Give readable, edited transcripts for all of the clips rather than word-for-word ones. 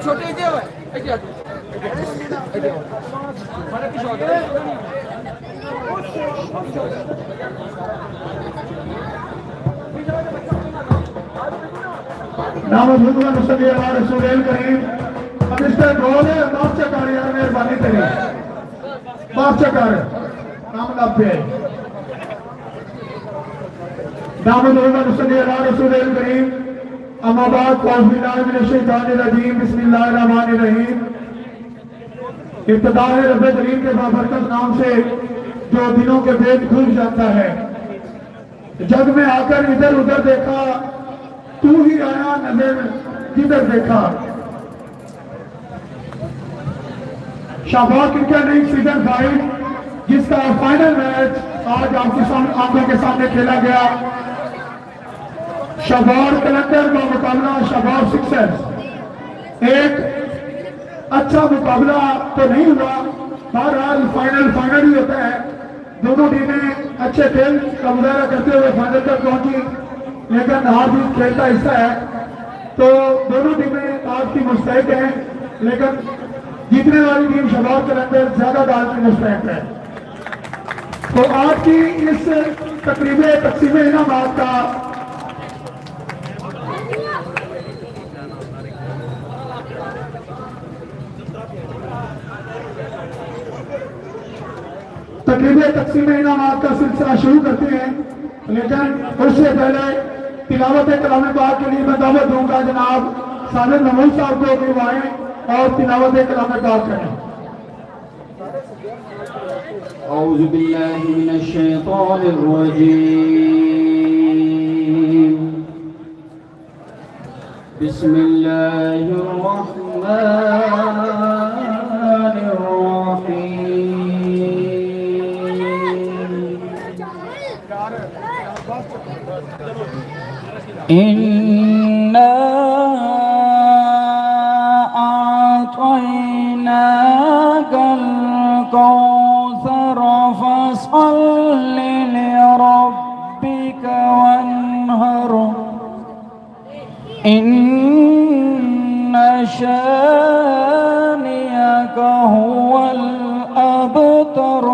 छोटे नाम रसूल करीम अब इस पर रोल है माफ चकार यार मेहरबानी करी माफ चकार नाम ना पे नाम रसूल करीम अमाबाद कौफिल्लाहिमिनश्शैतानिर्रजीम बिस्मिल्लाहिर्रहमानिर्रहीम इब्तिदा है रब्बे करीम के बाबरकत नाम से जो दिनों के भेद खुल जाता है। जग में आकर इधर उधर देखा तू ही आया नजर जिधर देखा। शाबाश क्रिकेट लीग सीजन 5 जिसका फाइनल मैच आज आपकी आंखों के सामने खेला गया। शबाब कलंदर का मुकाबला शबाब सिक्सर्स। एक अच्छा मुकाबला तो नहीं हुआ, बहरहाल फाइनल ही होता है। दोनों टीमें अच्छे खेल का मुजाहरा करते हुए फाइनल तक पहुंची, लेकिन हार जीत खेल का हिस्सा है। तो दोनों टीमें आज की मुस्तैद हैं, लेकिन जीतने वाली टीम शबाब कलंदर ज्यादा दाल की मुस्तैद है। तो आज की इस तकरीब तकसीम इनामात का तकसीम इनामात का सिलसिला शुरू करते हैं, लेकिन उससे पहले तिलावत कलाम पाक के लिए मैं दावत दूंगा जनाब साजिद महमूद साहब को कि वो आए और तिलावत कलाम पाक करें। औज़ु बिल्लाहि मिनश शैतानिर रजीम बिस्मिल्लाहिर रहमानिर रहीम। इन्ना आतैनाकल कौसर फसल्लि लिरब्बिका वन्हर इन्न शानियका हुवल अबतर।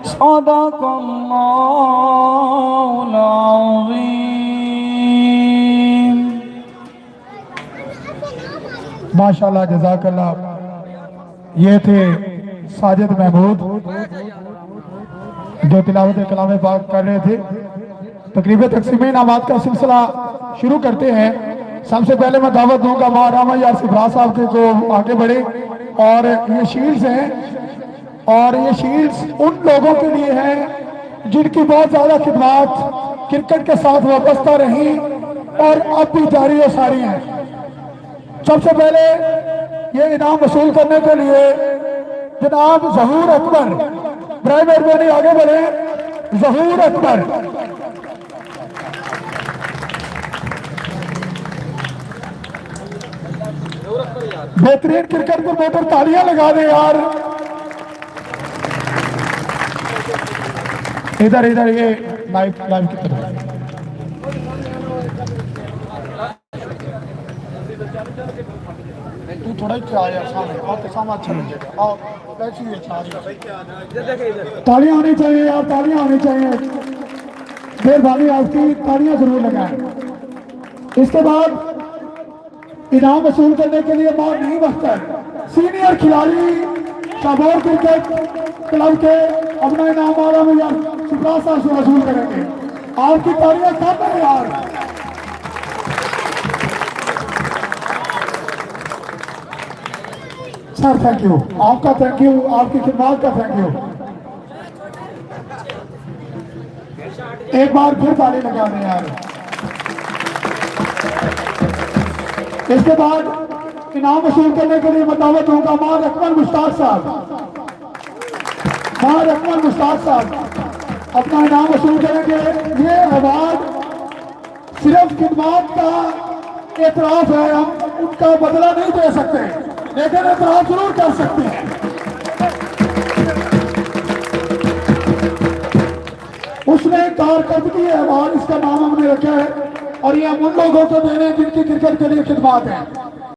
सदक़ल्लाहुल अज़ीम। माशाल्लाह जज़ाकल्लाह। ये थे साजिद महमूद जो तिलावत कलाम पाक कर रहे थे। तकरीब तकसीम इनामात का सिलसिला शुरू करते हैं। सबसे पहले मैं दावत दूंगा महारामा यार सिफरा साहब के को आगे बढ़े। और ये शील्ड्स हैं, और ये शील्ड्स उन लोगों के लिए हैं जिनकी बहुत ज्यादा खिदमत क्रिकेट के साथ वाबस्ता रही और अब भी जारी और सारी हैं। सबसे पहले ये इनाम वसूल करने के लिए जनाब ज़हूर अकबर बराए मेहरबानी आगे बढ़े। ज़हूर अकबर बेहतरीन क्रिकेट प्रमोटर, तालियां लगा दे यार। इधर इधर ये लाइव की तरफ तू थोड़ा ही यार सामने और सामने अच्छा लगेगा। आओ वैसे ही तालियां होनी चाहिए यार, तालियां होनी चाहिए। मेहरबानी आपकी, तालियां जरूर लगाएं। इसके बाद इनाम वसूल करने के लिए मां नहीं बख्तर सीनियर खिलाड़ी शाबोर क्रिकेट क्लब के अपना इनाम वाला में यार सिफरा साहब से वसूल करेंगे। आपकी तालियां कम है यार। सर थैंक यू, आपका थैंक यू, आपकी खिदमत का थैंक यू। एक बार फिर ताली लगा दें यार। इसके बाद इनाम वसूल करने के लिए मैं दावत दूंगा मां रकमल मुश्ताक साहब। मां रकमल मुश्ताक साहब अपना इनाम वसूल करेंगे। ये अवार्ड सिर्फ खिदमत का एतराफ है, हम उनका बदला नहीं दे सकते, लेकिन एतराफ जरूर कर सकते हैं। उसने कारकर्दगी अवार्ड इसका नाम हमने रखा है, और ये हम उन लोगों को दे रहे हैं जिनकी क्रिकेट के लिए खिदमत है।